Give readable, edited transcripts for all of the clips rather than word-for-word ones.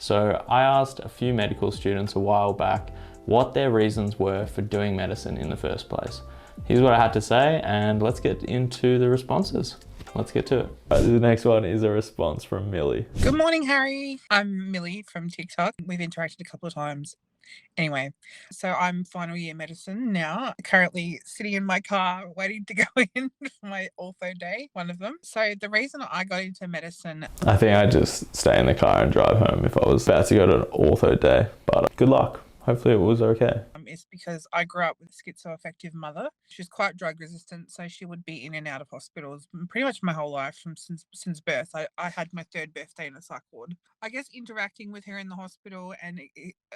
So I asked a few medical students a while back what their reasons were for doing medicine in the first place. Here's what I had to say, and let's get into the responses. Let's get to it. The next one is a response from Millie. Good morning, Harry. I'm Millie from TikTok. We've interacted a couple of times. Anyway, so I'm final year medicine now, currently sitting in my car waiting to go in for my ortho day, one of them. So the reason I got into medicine... I think I'd just stay in the car and drive home if I was about to go to an ortho day, but good luck. Hopefully it was okay. Is because I grew up with a schizoaffective mother. She's quite drug resistant, so she would be in and out of hospitals pretty much my whole life since birth. I had my third birthday in a psych ward. I guess interacting with her in the hospital and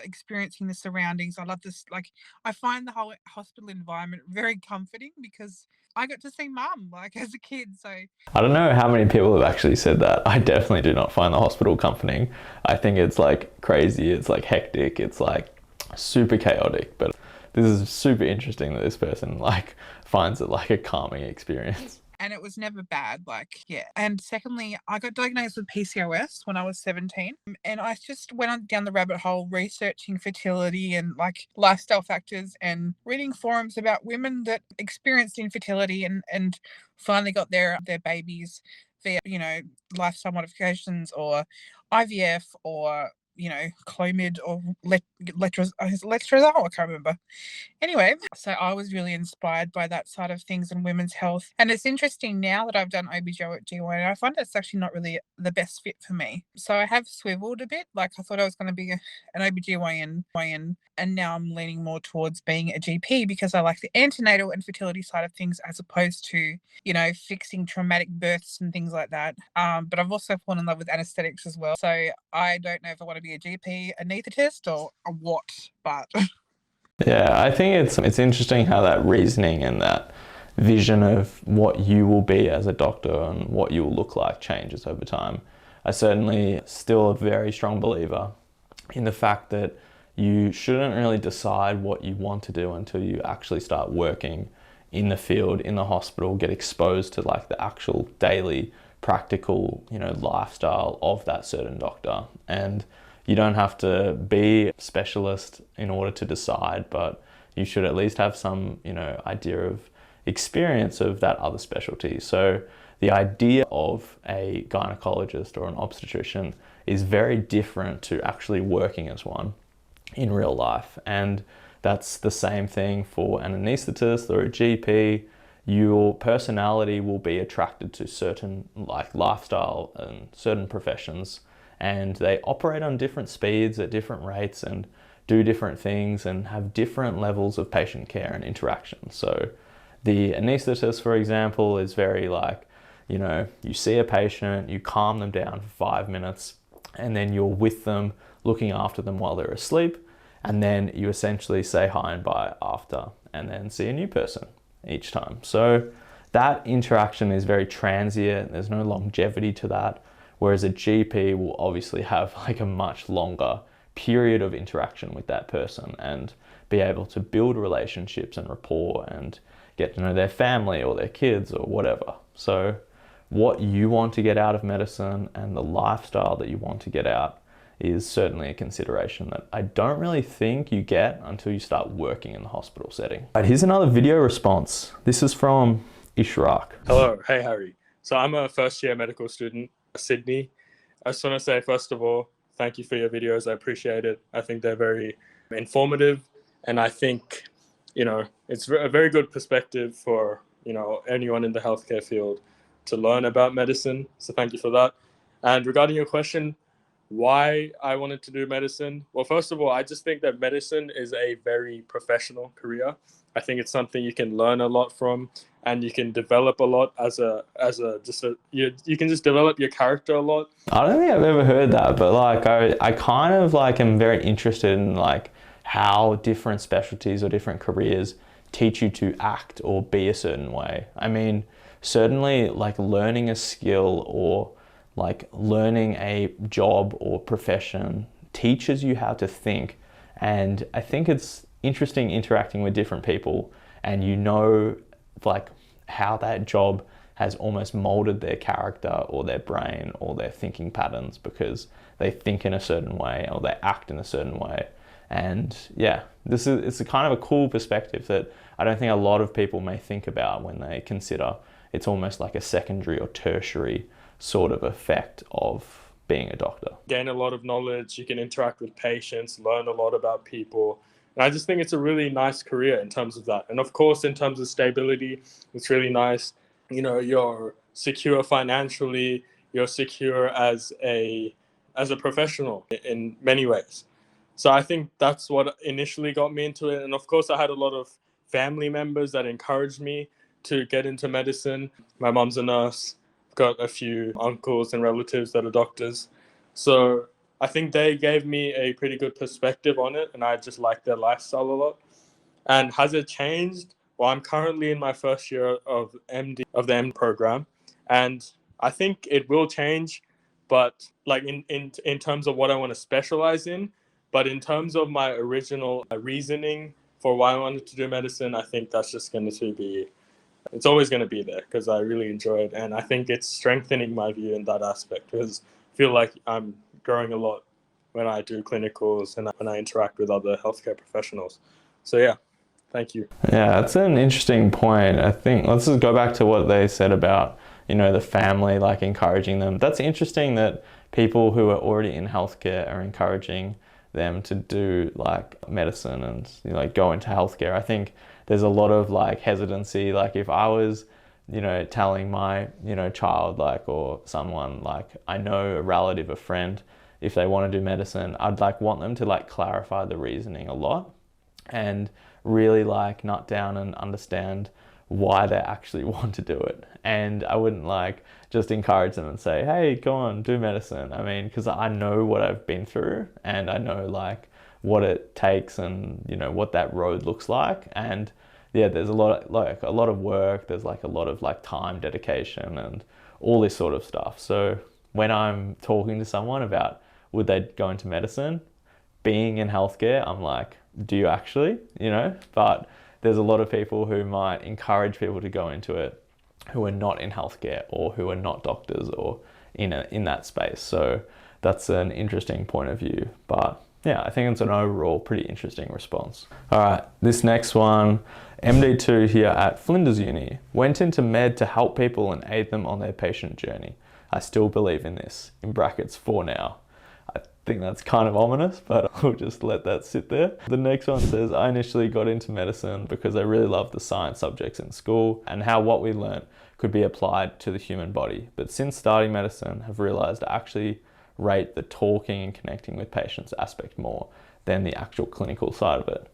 experiencing the surroundings, I love this. Like, I find the whole hospital environment very comforting because I got to see mum as a kid. So I don't know how many people have actually said that. I definitely do not find the hospital comforting. I think it's like crazy. It's like hectic. It's like super chaotic, but this is super interesting that this person finds it like a calming experience. And it was never bad, yeah. And secondly, I got diagnosed with PCOS when I was 17. And I just went on down the rabbit hole researching fertility and lifestyle factors and reading forums about women that experienced infertility and finally got their babies via, lifestyle modifications or IVF or Clomid or letrozole, I can't remember. Anyway, so I was really inspired by that side of things and women's health. And it's interesting now that I've done OBGYN, I find it's actually not really the best fit for me. So I have swiveled a bit. I thought I was going to be an OBGYN, and now I'm leaning more towards being a GP because I like the antenatal and fertility side of things as opposed to, fixing traumatic births and things like that. But I've also fallen in love with anesthetics as well. So I don't know if I want to be a GP, anaesthetist, or a what, but... Yeah, I think it's interesting how that reasoning and that vision of what you will be as a doctor and what you will look like changes over time. I certainly still a very strong believer in the fact that you shouldn't really decide what you want to do until you actually start working in the field, in the hospital, get exposed to the actual daily practical, lifestyle of that certain doctor. And you don't have to be a specialist in order to decide, but you should at least have some, idea of experience of that other specialty. So the idea of a gynecologist or an obstetrician is very different to actually working as one in real life. And that's the same thing for an anaesthetist or a GP. Your personality will be attracted to certain lifestyle and certain professions, and they operate on different speeds at different rates and do different things and have different levels of patient care and interaction. So the anaesthetist, for example, is very you see a patient, you calm them down for 5 minutes, and then you're with them, looking after them while they're asleep, and then you essentially say hi and bye after, and then see a new person each time. So that interaction is very transient. There's no longevity to that. Whereas a GP will obviously have a much longer period of interaction with that person and be able to build relationships and rapport and get to know their family or their kids or whatever. So what you want to get out of medicine and the lifestyle that you want to get out is certainly a consideration that I don't really think you get until you start working in the hospital setting. Right, here's another video response. This is from Ishraq. Hello, hey Harry. So I'm a first year medical student, Sydney. I just want to say, first of all, thank you for your videos. I appreciate it. I think they're very informative, and I think, it's a very good perspective for, anyone in the healthcare field to learn about medicine. So thank you for that. And regarding your question, why I wanted to do medicine? Well, first of all, I just think that medicine is a very professional career. I think it's something you can learn a lot from, and you can develop a lot you can just develop your character a lot. I don't think I've ever heard that, but I kind of am very interested in how different specialties or different careers teach you to act or be a certain way. I mean, certainly learning a skill or learning a job or profession teaches you how to think. And I think it's interesting interacting with different people, and how that job has almost molded their character or their brain or their thinking patterns because they think in a certain way or they act in a certain way. And yeah, it's a kind of a cool perspective that I don't think a lot of people may think about when they consider it's almost like a secondary or tertiary sort of effect of being a doctor. Gain a lot of knowledge, you can interact with patients, learn a lot about people. And I just think it's a really nice career in terms of that. And of course, in terms of stability, it's really nice. You know, you're secure financially, you're secure as a professional in many ways. So I think that's what initially got me into it. And of course, I had a lot of family members that encouraged me to get into medicine. My mom's a nurse, got a few uncles and relatives that are doctors. So I think they gave me a pretty good perspective on it, and I just like their lifestyle a lot. And has it changed? Well, I'm currently in my first year of MD of the MD program, and I think it will change, but like in terms of what I want to specialize in. But in terms of my original reasoning for why I wanted to do medicine, I think that's just going to be, it's always going to be there because I really enjoy it. And I think it's strengthening my view in that aspect because I feel like I'm growing a lot when I do clinicals and when I interact with other healthcare professionals. So yeah, thank you. Yeah, that's an interesting point. I think let's just go back to what they said about, you know, the family, like encouraging them. That's interesting that people who are already in healthcare are encouraging them to do like medicine and, you know, like go into healthcare. I think there's a lot of like hesitancy. Like if I was, you know, telling my, you know, child like, or someone like I know, a relative, a friend, if they want to do medicine, I'd like want them to like clarify the reasoning a lot and really like nut down and understand why they actually want to do it. And I wouldn't like just encourage them and say, hey, go on, do medicine. I mean, because I know what I've been through and I know like what it takes and, you know, what that road looks like. And yeah, there's a lot of work. There's like a lot of like time, dedication and all this sort of stuff. So when I'm talking to someone about would they go into medicine, being in healthcare, I'm like, do you actually, you know? But there's a lot of people who might encourage people to go into it who are not in healthcare or who are not doctors or in that space. So that's an interesting point of view. But yeah, I think it's an overall pretty interesting response. All right, this next one, MD2 here at Flinders Uni. Went into med to help people and aid them on their patient journey. I still believe in this, in brackets for now. I think that's kind of ominous, but I'll just let that sit there. The next one says, I initially got into medicine because I really loved the science subjects in school and how what we learnt could be applied to the human body. But since starting medicine, I've realized I actually rate the talking and connecting with patients aspect more than the actual clinical side of it.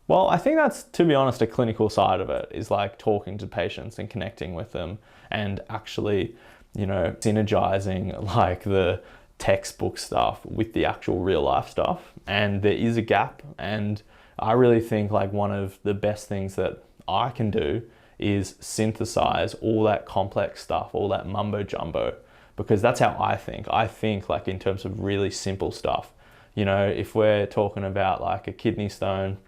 Well, I think that's, to be honest, a clinical side of it is like talking to patients and connecting with them and actually, you know, synergizing like the textbook stuff with the actual real life stuff. And there is a gap. And I really think like one of the best things that I can do is synthesize all that complex stuff, all that mumbo jumbo, because that's how I think. I think like in terms of really simple stuff. You know, if we're talking about like a kidney stone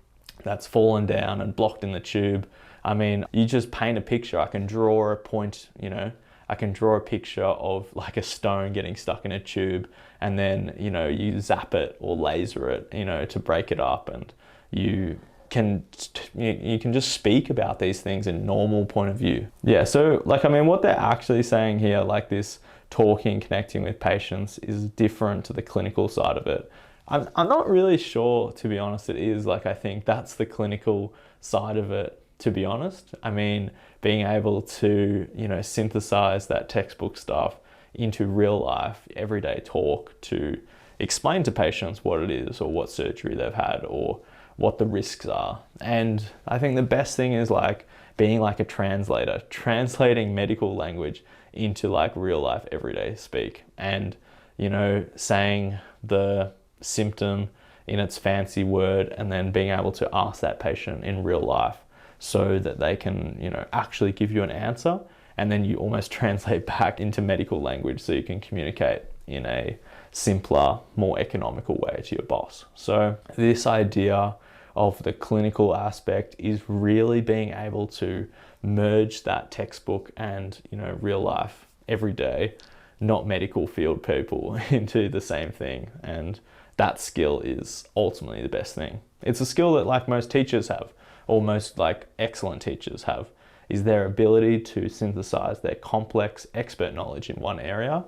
that's fallen down and blocked in the tube, I mean, you just paint a picture. I can draw a point, you know, I can draw a picture of like a stone getting stuck in a tube and then, you know, you zap it or laser it, you know, to break it up, and you can just speak about these things in normal point of view. Yeah, so like, I mean, what they're actually saying here, like this talking, connecting with patients is different to the clinical side of it. I'm not really sure, to be honest, it is. Like, I think that's the clinical side of it, to be honest. I mean, being able to, you know, synthesize that textbook stuff into real life, everyday talk to explain to patients what it is or what surgery they've had or what the risks are. And I think the best thing is like being like a translator, translating medical language into like real life everyday speak, and, you know, saying the symptom in its fancy word and then being able to ask that patient in real life so that they can, you know, actually give you an answer, and then you almost translate back into medical language so you can communicate in a simpler, more economical way to your boss. So this idea of the clinical aspect is really being able to merge that textbook and, you know, real life, everyday, not medical field people into the same thing. And that skill is ultimately the best thing. It's a skill that like most teachers have, or most like excellent teachers have, is their ability to synthesize their complex expert knowledge in one area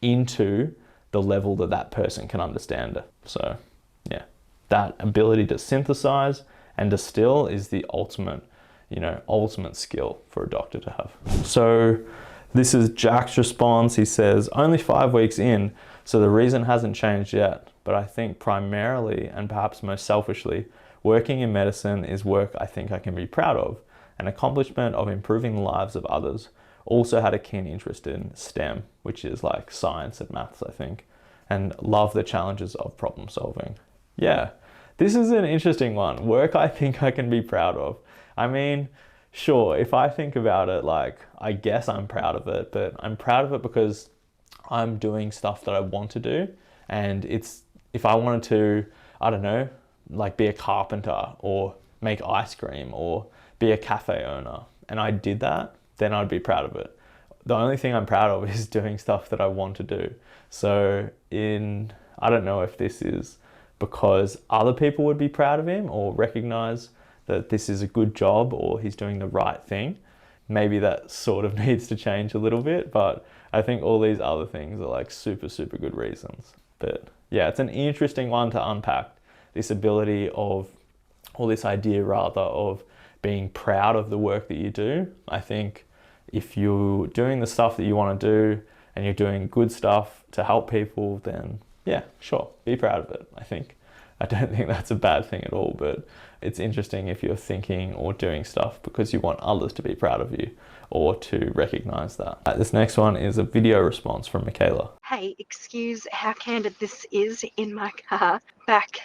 into the level that that person can understand it. So yeah, that ability to synthesize and distill is the ultimate, you know, ultimate skill for a doctor to have. So this is Jack's response. He says, only 5 weeks in, so the reason hasn't changed yet, but I think primarily and perhaps most selfishly, working in medicine is work I think I can be proud of, an accomplishment of improving the lives of others. Also had a keen interest in STEM, which is like science and maths, I think, and love the challenges of problem solving. Yeah, this is an interesting one. Work I think I can be proud of. I mean, sure, if I think about it, like, I guess I'm proud of it, but I'm proud of it because I'm doing stuff that I want to do. And it's, if I wanted to, I don't know, like be a carpenter or make ice cream or be a cafe owner, and I did that, then I'd be proud of it. The only thing I'm proud of is doing stuff that I want to do. So I don't know if this is because other people would be proud of him or recognize that this is a good job or he's doing the right thing. Maybe that sort of needs to change a little bit, but I think all these other things are like super, super good reasons. But yeah, it's an interesting one to unpack, this ability of, or this idea rather, of being proud of the work that you do. I think if you're doing the stuff that you want to do and you're doing good stuff to help people, then yeah, sure, be proud of it, I think. I don't think that's a bad thing at all, but it's interesting if you're thinking or doing stuff because you want others to be proud of you or to recognize that. This next one is a video response from Michaela. Hey, excuse how candid this is in my car. Back,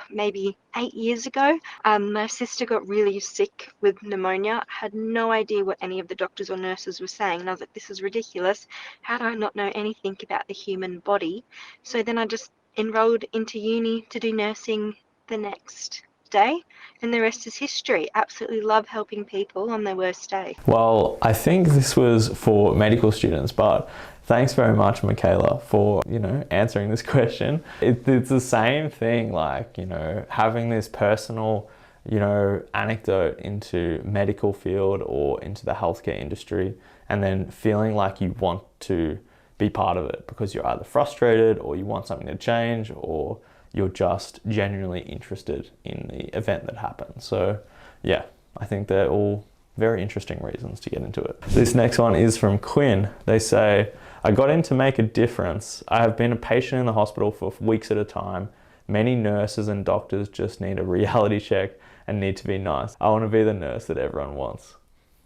maybe 8 years ago, my sister got really sick with pneumonia. I had no idea what any of the doctors or nurses were saying, and I was like, this is ridiculous. How do I not know anything about the human body? So then I just enrolled into uni to do nursing the next day, and the rest is history. Absolutely love helping people on their worst day. Well, I think this was for medical students, but thanks very much, Michaela, for, you know, answering this question. It's the same thing, like, you know, having this personal, you know, anecdote into medical field or into the healthcare industry, and then feeling like you want to be part of it because you're either frustrated or you want something to change or you're just genuinely interested in the event that happens. So yeah, I think they're all very interesting reasons to get into it. This next one is from Quinn. They say, I got in to make a difference. I have been a patient in the hospital for weeks at a time. Many nurses and doctors just need a reality check and need to be nice. I want to be the nurse that everyone wants.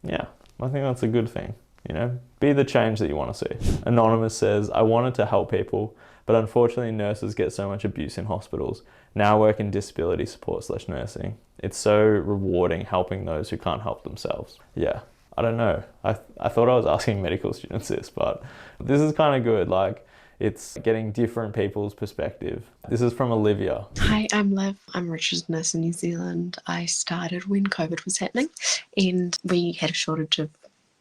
Yeah, I think that's a good thing. You know, be the change that you want to see. Anonymous says, I wanted to help people, but unfortunately nurses get so much abuse in hospitals. Now I work in disability support / nursing. It's so rewarding helping those who can't help themselves. Yeah, I don't know. I thought I was asking medical students this, but this is kind of good. Like, it's getting different people's perspective. This is from Olivia. Hi, I'm Liv. I'm a registered nurse in New Zealand. I started when COVID was happening and we had a shortage of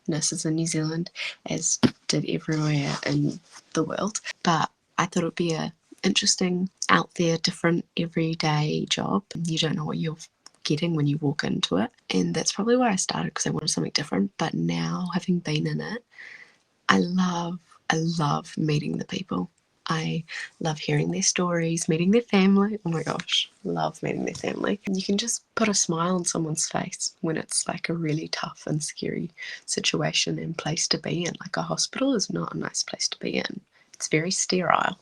nurses in New Zealand, as did everywhere in the world. But I thought it would be a interesting, out there, different, everyday job. You don't know what you're getting when you walk into it. And that's probably why I started, because I wanted something different. But now, having been in it, I love meeting the people. I love hearing their stories, meeting their family. Oh my gosh, love meeting their family. And you can just put a smile on someone's face when it's like a really tough and scary situation and place to be in. Like, a hospital is not a nice place to be in. It's very sterile.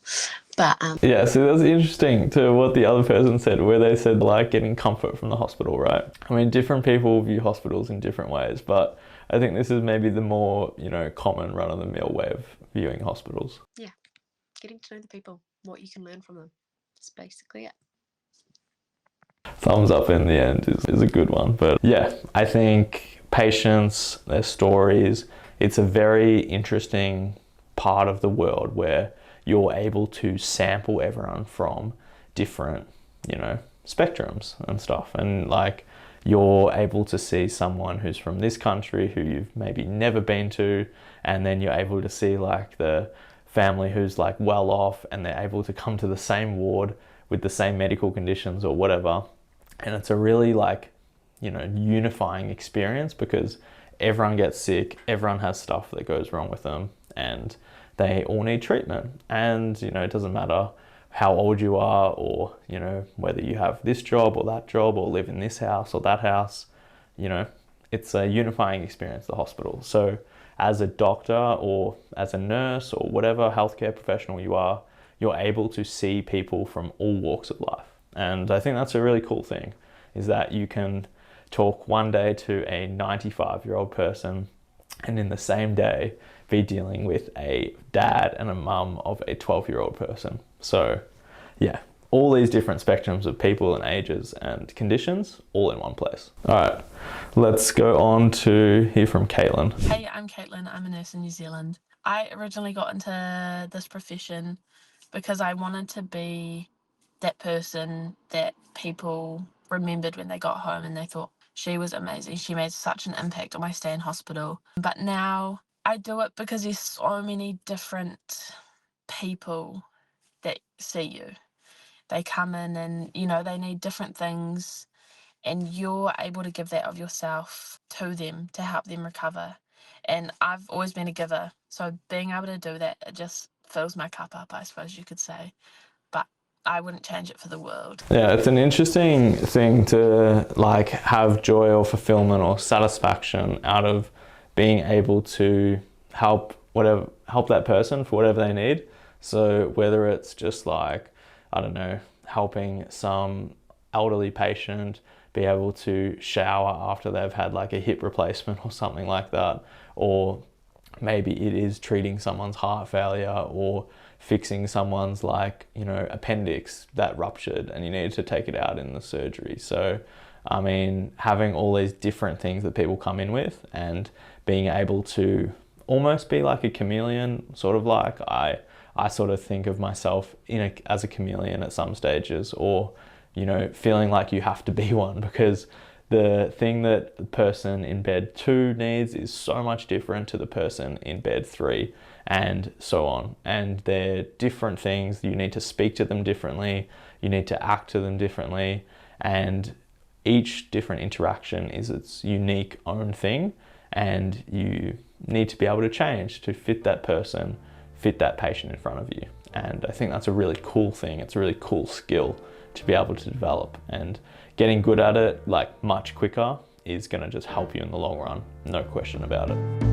But yeah, so that's interesting to what the other person said, where they said like getting comfort from the hospital, right? I mean, different people view hospitals in different ways, but I think this is maybe the more, you know, common run-of-the-mill way of viewing hospitals. yeah, getting to know the people, what you can learn from them. That's basically it. Thumbs up in the end is a good one. But yeah, I think patients, their stories, it's a very interesting part of the world where you're able to sample everyone from different you know, spectrums and stuff. And like, you're able to see someone who's from this country who you've maybe never been to, and then you're able to see like the family who's like well off, and they're able to come to the same ward with the same medical conditions or whatever. And it's a really like, you know, unifying experience, because everyone gets sick, everyone has stuff that goes wrong with them, and they all need treatment. And, you know, it doesn't matter how old you are, or, you know, whether you have this job or that job, or live in this house or that house, you know, it's a unifying experience, the hospital. So as a doctor or as a nurse or whatever healthcare professional you are, you're able to see people from all walks of life. And I think that's a really cool thing, is that you can talk one day to a 95-year-old person, and in the same day be dealing with a dad and a mum of a 12-year-old person. So yeah, all these different spectrums of people and ages and conditions all in one place. All right, let's go on to hear from Caitlin. Hey, I'm Caitlin. I'm a nurse in New Zealand. I originally got into this profession because I wanted to be that person that people remembered when they got home and they thought, she was amazing. She made such an impact on my stay in hospital. But now I do it because there's so many different people that see you. They come in and, you know, they need different things, and you're able to give that of yourself to them to help them recover. And I've always been a giver, so being able to do that, it just fills my cup up, I suppose you could say. But I wouldn't change it for the world. Yeah, it's an interesting thing to like have joy or fulfillment or satisfaction out of being able to help that person for whatever they need. So whether it's just like, I don't know, helping some elderly patient be able to shower after they've had like a hip replacement or something like that, or maybe it is treating someone's heart failure, or fixing someone's like, you know, appendix that ruptured and you needed to take it out in the surgery. So, I mean, having all these different things that people come in with, and being able to almost be like a chameleon, sort of like I sort of think of myself as a chameleon at some stages, or, you know, feeling like you have to be one, because the thing that the person in bed 2 needs is so much different to the person in bed 3, and so on. And they're different things. You need to speak to them differently. You need to act to them differently. And each different interaction is its unique own thing. And you need to be able to change to fit that person, fit that patient in front of you. And I think that's a really cool thing. It's a really cool skill to be able to develop, and getting good at it like much quicker is going to just help you in the long run, no question about it.